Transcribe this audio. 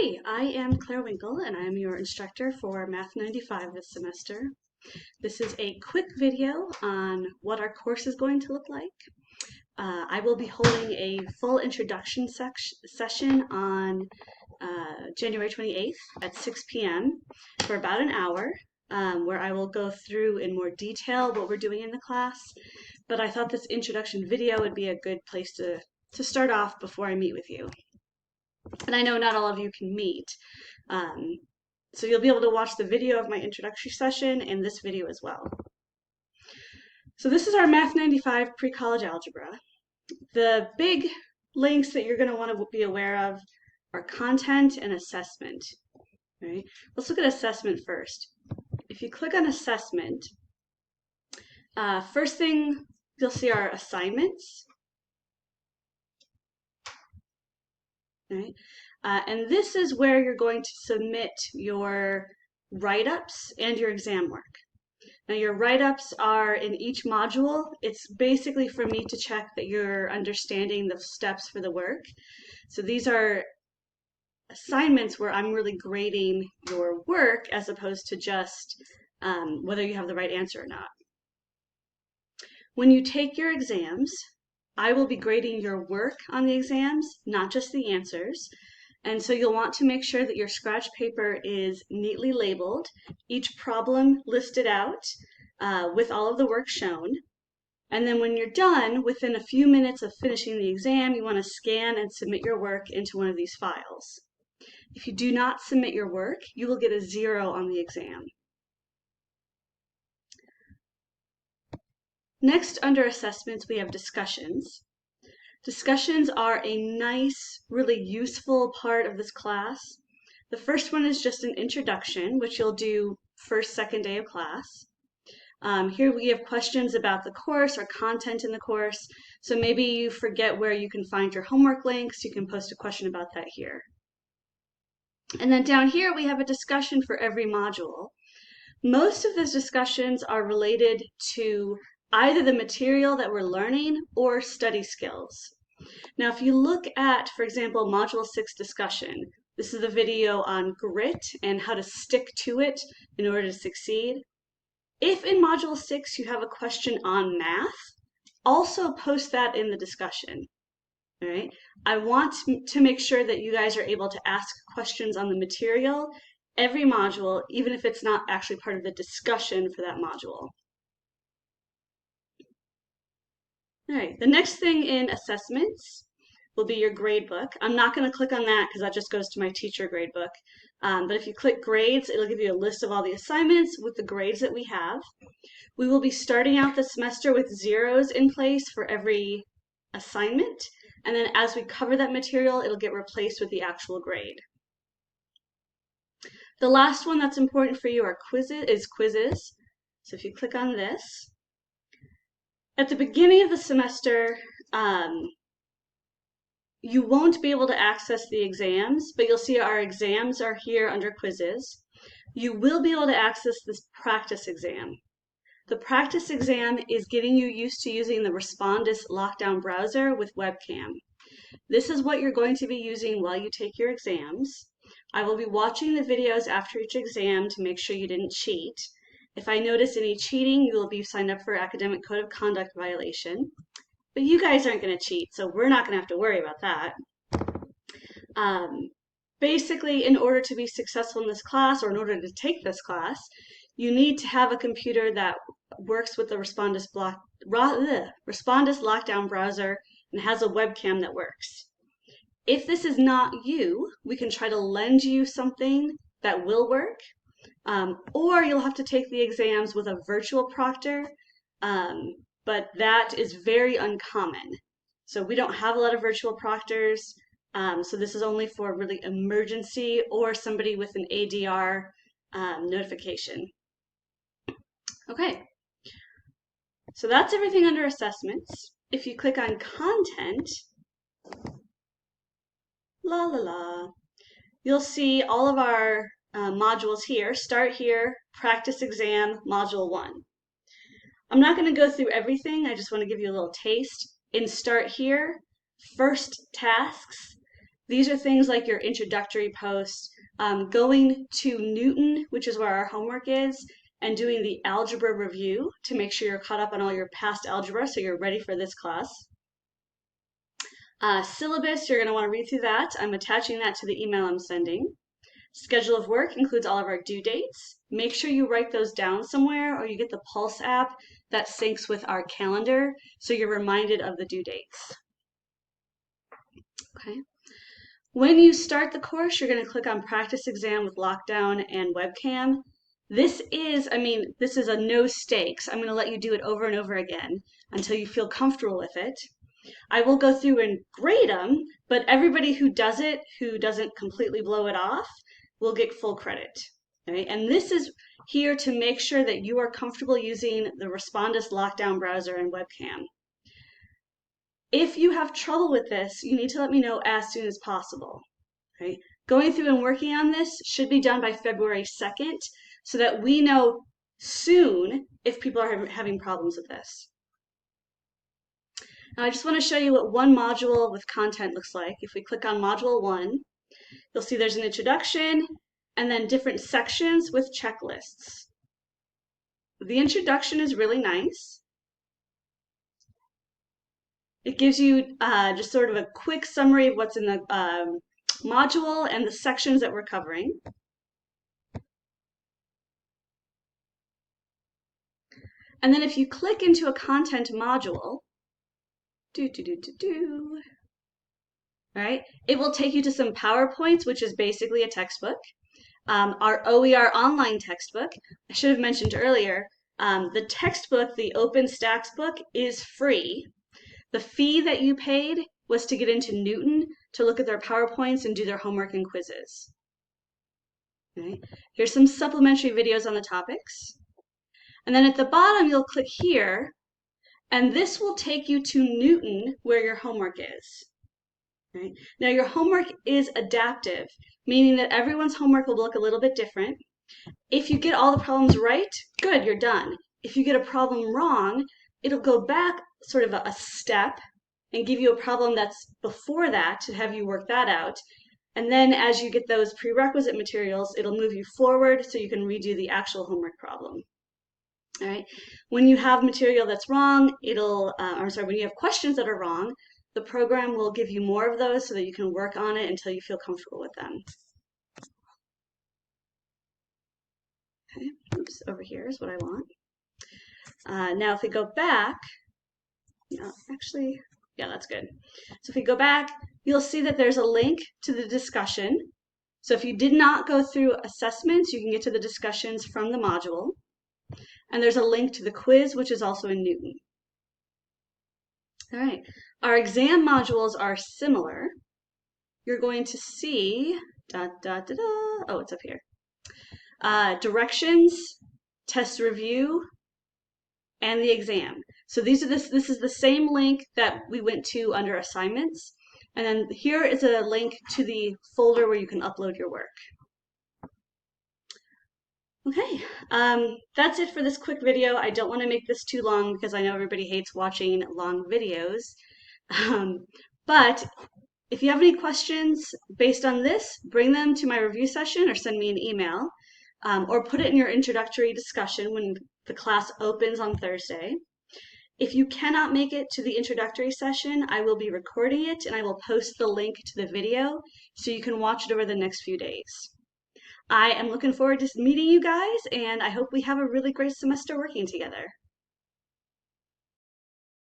Hey, I am Claire Winkel and I am your instructor for Math 95 this semester. This is a quick video on what our course is going to look like. I will be holding a full introduction session on January 28th at 6 p.m. for about an hour, where I will go through in more detail what we're doing in the class. But I thought this introduction video would be a good place to start off before I meet with you. And I know not all of you can meet. Um, so you'll be able to watch the video of my introductory session and this video as well. So this is our Math 95 pre-college algebra. The big links that you're going to want to be aware of are content and assessment. Right? Let's look at assessment first. If you click on assessment, first thing you'll see are assignments. Right? And this is where you're going to submit your write-ups and your exam work. Now your write-ups are in each module. It's basically for me to check that you're understanding the steps for the work. So these are assignments where I'm really grading your work as opposed to just whether you have the right answer or not. When you take your exams, I will be grading your work on the exams, not just the answers. And so you'll want to make sure that your scratch paper is neatly labeled, each problem listed out with all of the work shown. And then when you're done, within a few minutes of finishing the exam, you want to scan and submit your work into one of these files. If you do not submit your work, you will get a 0 on the exam. Next, under assessments, we have discussions. Discussions are a nice, really useful part of this class. The first one is just an introduction, which you'll do first, second day of class. Here we have questions about the course or content in the course. So maybe you forget where you can find your homework links. You can post a question about that here. And then down here we have a discussion for every module. Most of those discussions are related to either the material that we're learning or study skills. Now, if you look at, for example, Module 6 discussion, this is a video on grit and how to stick to it in order to succeed. If in Module 6 you have a question on math, also post that in the discussion. All right? I want to make sure that you guys are able to ask questions on the material every module, even if it's not actually part of the discussion for that module. All right, the next thing in assessments will be your grade book. I'm not going to click on that because that just goes to my teacher grade book. But if you click grades, it'll give you a list of all the assignments with the grades that we have. We will be starting out the semester with 0s in place for every assignment. And then as we cover that material, it'll get replaced with the actual grade. The last one that's important for you are quizzes. So if you click on this, at the beginning of the semester, you won't be able to access the exams, but you'll see our exams are here under quizzes. You will be able to access this practice exam. The practice exam is getting you used to using the Respondus lockdown browser with webcam. This is what you're going to be using while you take your exams. I will be watching the videos after each exam to make sure you didn't cheat. If I notice any cheating, you will be signed up for academic code of conduct violation. But you guys aren't going to cheat, so we're not going to have to worry about that. Basically, in order to be successful in this class, or in order to take this class, you need to have a computer that works with the Respondus lockdown browser and has a webcam that works. If this is not you, we can try to lend you something that will work, or you'll have to take the exams with a virtual proctor, but that is very uncommon. So we don't have a lot of virtual proctors, so this is only for really emergency or somebody with an ADR notification. Okay, so that's everything under assessments. If you click on content, you'll see all of our modules here. Start here, practice exam, module 1. I'm not going to go through everything. I just want to give you a little taste. In Start Here, first tasks, These are things like your introductory posts, going to Newton, which is where our homework is, and doing the algebra review to make sure you're caught up on all your past algebra so you're ready for this class. Syllabus, you're going to want to read through that. I'm attaching that to the email I'm sending. Schedule of work includes all of our due dates. Make sure you write those down somewhere, or you get the Pulse app that syncs with our calendar so you're reminded of the due dates. Okay. When you start the course, you're going to click on Practice Exam with Lockdown and Webcam. This is a no stakes. I'm going to let you do it over and over again until you feel comfortable with it. I will go through and grade them, but everybody who does it, who doesn't completely blow it off, will get full credit. Okay? And this is here to make sure that you are comfortable using the Respondus Lockdown browser and webcam. If you have trouble with this, you need to let me know as soon as possible. Okay? Going through and working on this should be done by February 2nd so that we know soon if people are having problems with this. Now I just want to show you what one module with content looks like. If we click on Module 1, you'll see there's an introduction and then different sections with checklists. The introduction is really nice. It gives you just sort of a quick summary of what's in the module and the sections that we're covering. And then if you click into a content module, right, it will take you to some PowerPoints, which is basically a textbook. Our OER online textbook, I should have mentioned earlier, the textbook, the OpenStax book, is free. The fee that you paid was to get into Newton to look at their PowerPoints and do their homework and quizzes. Okay. Here's some supplementary videos on the topics. And then at the bottom, you'll click here, and this will take you to Newton where your homework is. Right? Now your homework is adaptive, meaning that everyone's homework will look a little bit different. If you get all the problems right, good, you're done. If you get a problem wrong, it'll go back sort of a step and give you a problem that's before that to have you work that out. And then as you get those prerequisite materials, it'll move you forward so you can redo the actual homework problem. All right. When you have material that's wrong, when you have questions that are wrong, the program will give you more of those so that you can work on it until you feel comfortable with them. Okay, oops, over here is what I want. Now if we go back, yeah, that's good. So if we go back, you'll see that there's a link to the discussion. So if you did not go through assessments, you can get to the discussions from the module. And there's a link to the quiz, which is also in Newton. All right, our exam modules are similar. You're going to see, oh, it's up here. Directions, test review, and the exam. So this is the same link that we went to under assignments. And then here is a link to the folder where you can upload your work. Okay, that's it for this quick video. I don't want to make this too long because I know everybody hates watching long videos. But if you have any questions based on this, bring them to my review session or send me an email, or put it in your introductory discussion when the class opens on Thursday. If you cannot make it to the introductory session, I will be recording it and I will post the link to the video so you can watch it over the next few days. I am looking forward to meeting you guys, and I hope we have a really great semester working together.